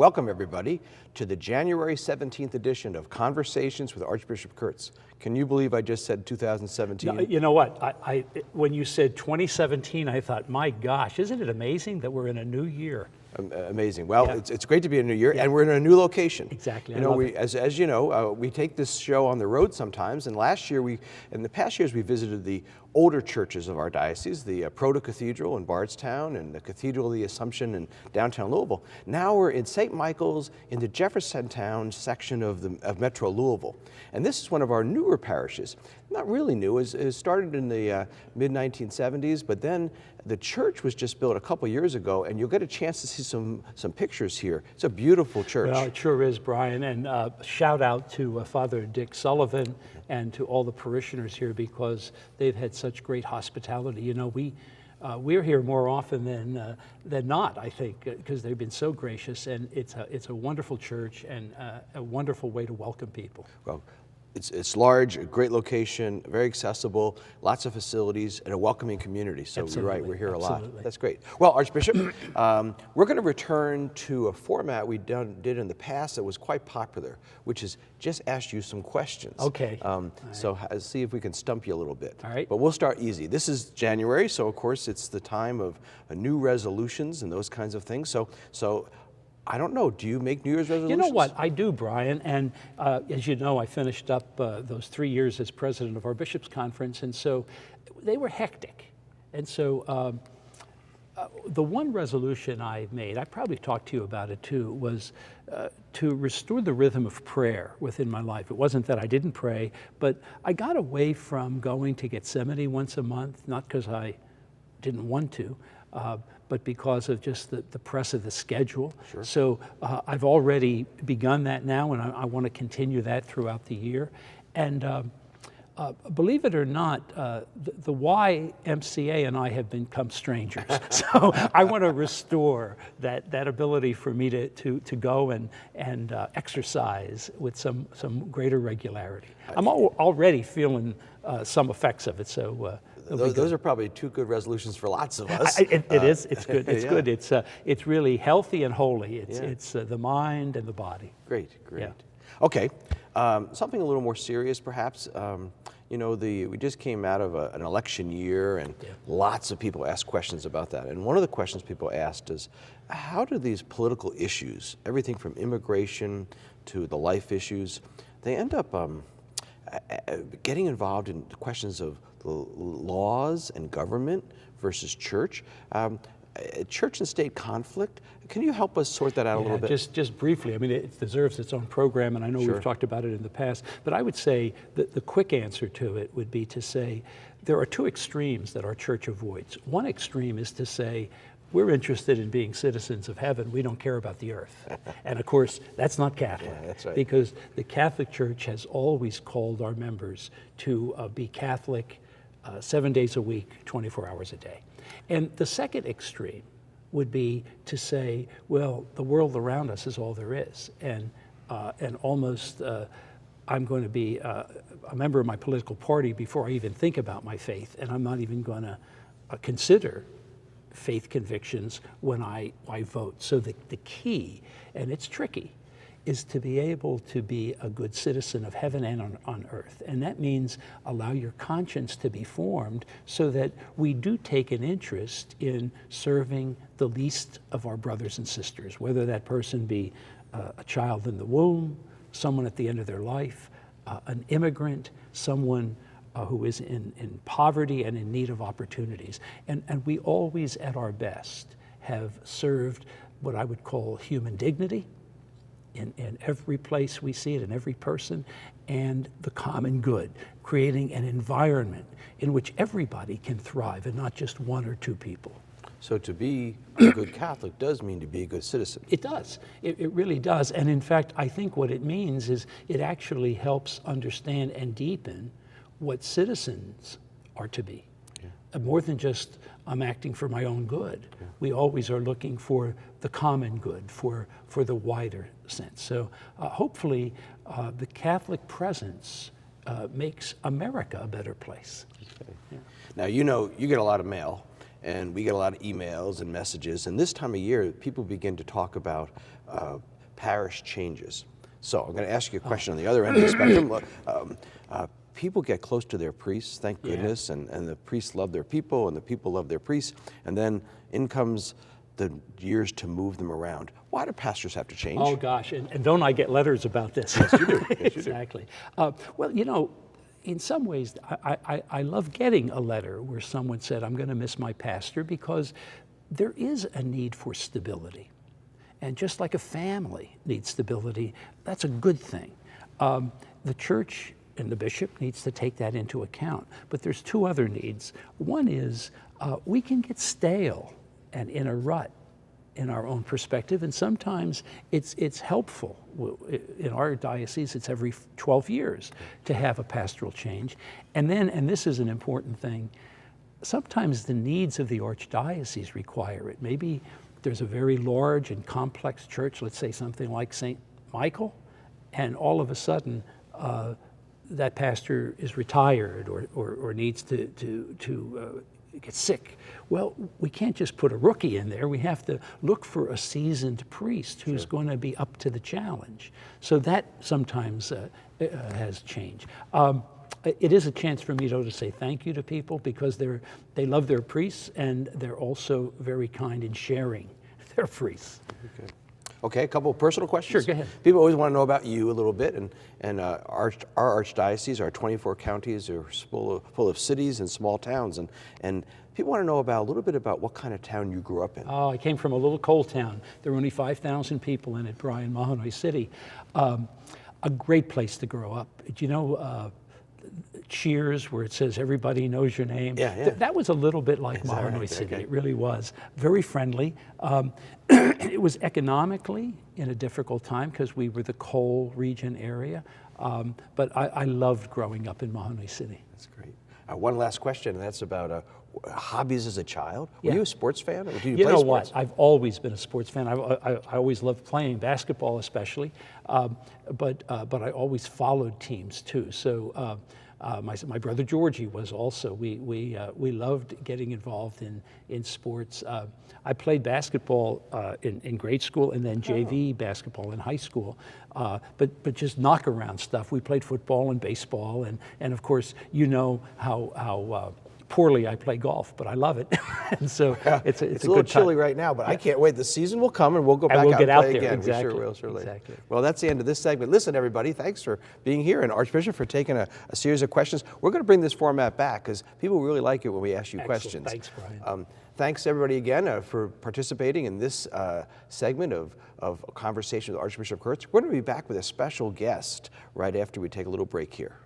Welcome, everybody, to the January 17th edition of Conversations with Archbishop Kurtz. Can you believe I just said 2017? No, you know what? When you said 2017, I thought, my gosh, isn't it amazing that we're in a new year? Amazing. Well, Yeah. it's great to be in a new year, and we're in a new location. Exactly. You know, as you know, we take this show on the road sometimes, and in the past years, we visited the older churches of our diocese, the Proto-Cathedral in Bardstown and the Cathedral of the Assumption in downtown Louisville. Now we're in St. Michael's in the Jeffersontown section of Metro Louisville. And this is one of our newer parishes. Not really new, it started in the mid-1970s, but then the church was just built a couple years ago, and you'll get a chance to see some pictures here. It's a beautiful church. Well, it sure is, Brian, and shout out to Father Dick Sullivan and to all the parishioners here, because they've had such great hospitality. You know, we're here more often than not, I think, because they've been so gracious, and it's a wonderful church and a wonderful way to welcome people. Well, it's large, a great location, very accessible, lots of facilities, and a welcoming community. So Absolutely. You're right, we're here Absolutely. a lot. That's great. Well, Archbishop, we're going to return to a format we did in the past that was quite popular, which is just ask you some questions. Okay. So see if we can stump you a little bit. All right. But we'll start easy. This is January, so of course it's the time of new resolutions and those kinds of things. So I don't know, do you make New Year's resolutions? You know what, I do, Brian, and as you know, I finished up those 3 years as president of our Bishops' Conference, and so they were hectic. And so the one resolution I made, I probably talked to you about it too, was to restore the rhythm of prayer within my life. It wasn't that I didn't pray, but I got away from going to Gethsemane once a month, not because I didn't want to, but because of just the press of the schedule. Sure. So I've already begun that now, and I want to continue that throughout the year. And believe it or not, the YMCA and I have become strangers. So I want to restore that ability for me to go and exercise with some greater regularity. I'm already feeling some effects of it, so those are probably two good resolutions for lots of us. It is. It's good. It's Yeah. good. It's really healthy and holy. It's the mind and the body. Great. Yeah. Okay, something a little more serious, perhaps. You know, we just came out of an election year, and lots of people asked questions about that. And one of the questions people asked is, how do these political issues, everything from immigration to the life issues, they end up getting involved in questions of the laws and government versus church, church and state conflict? Can you help us sort that out a little bit? Just briefly. I mean, it deserves its own program, and I know Sure. we've talked about it in the past, but I would say that the quick answer to it would be to say there are two extremes that our church avoids. One extreme is to say, we're interested in being citizens of heaven. We don't care about the earth. And of course, that's not Catholic. Yeah, that's right. Because the Catholic Church has always called our members to be Catholic 7 days a week, 24 hours a day. And the second extreme would be to say, well, the world around us is all there is. And almost I'm going to be a member of my political party before I even think about my faith, and I'm not even going to consider faith convictions when I vote. So the key, and it's tricky, is to be able to be a good citizen of heaven and on earth. And that means allow your conscience to be formed so that we do take an interest in serving the least of our brothers and sisters, whether that person be a child in the womb, someone at the end of their life, an immigrant, someone who is in poverty and in need of opportunities. And we always, at our best, have served what I would call human dignity in every place we see it, in every person, and the common good, creating an environment in which everybody can thrive and not just one or two people. So to be a good Catholic does mean to be a good citizen. It does. It really does. And in fact, I think what it means is it actually helps understand and deepen what citizens are to be. More than just I'm acting for my own good. We always are looking for the common good, for the wider sense. So hopefully the Catholic presence makes America a better place. Okay. Yeah. Now, you know, you get a lot of mail, and we get a lot of emails and messages, and this time of year, people begin to talk about parish changes. So I'm going to ask you a question on the other end of the spectrum. People get close to their priests, thank goodness, and the priests love their people, and the people love their priests, and then in comes the years to move them around. Why do pastors have to change? Oh gosh, and don't I get letters about this? Yes, you do. Yes, you Exactly. Well, you know, in some ways, I love getting a letter where someone said, I'm going to miss my pastor, because there is a need for stability. And just like a family needs stability, that's a good thing. The church and the bishop needs to take that into account. But there's two other needs. One is we can get stale and in a rut in our own perspective, and sometimes it's helpful. In our diocese, it's every 12 years to have a pastoral change. And then, and this is an important thing, sometimes the needs of the archdiocese require it. Maybe there's a very large and complex church, let's say something like St. Michael, and all of a sudden that pastor is retired or needs to get sick. Well, we can't just put a rookie in there. We have to look for a seasoned priest who's going to be up to the challenge. So that sometimes has changed. It is a chance for me to say thank you to people, because they love their priests, and they're also very kind in sharing their priests. Okay, a couple of personal questions. Sure, go ahead. People always want to know about you a little bit, and our archdiocese, our 24 counties are full of cities and small towns, and people want to know a little bit about what kind of town you grew up in. Oh, I came from a little coal town. There were only 5,000 people in it, Brian, Mahanoy City. A great place to grow up. Do you know Cheers, where it says everybody knows your name? Yeah. That was a little bit like Mahanoy right? City. Okay. It really was. Very friendly. It was economically in a difficult time because we were the coal region area. But I loved growing up in Mahanoy City. That's great. One last question, and that's about hobbies as a child. Were you a sports fan, or did you play know sports? what? I've always been a sports fan. I always loved playing basketball, especially. But I always followed teams too. So my brother Georgie was also. We loved getting involved in sports. I played basketball in grade school, and then JV basketball in high school. But just knock around stuff. We played football and baseball, and of course you know how poorly I play golf, but I love it. And so it's a little good chilly time. right now, but I can't wait. The season will come, and we'll go back we'll out get and out play there. again. Exactly. We sure will, surely. Exactly. Well, that's the end of this segment. Listen, everybody, thanks for being here, and Archbishop for taking a series of questions. We're going to bring this format back because people really like it when we ask you questions. Thanks, Brian. Thanks, everybody, again, for participating in this segment of Conversation with Archbishop Kurtz. We're going to be back with a special guest right after we take a little break here.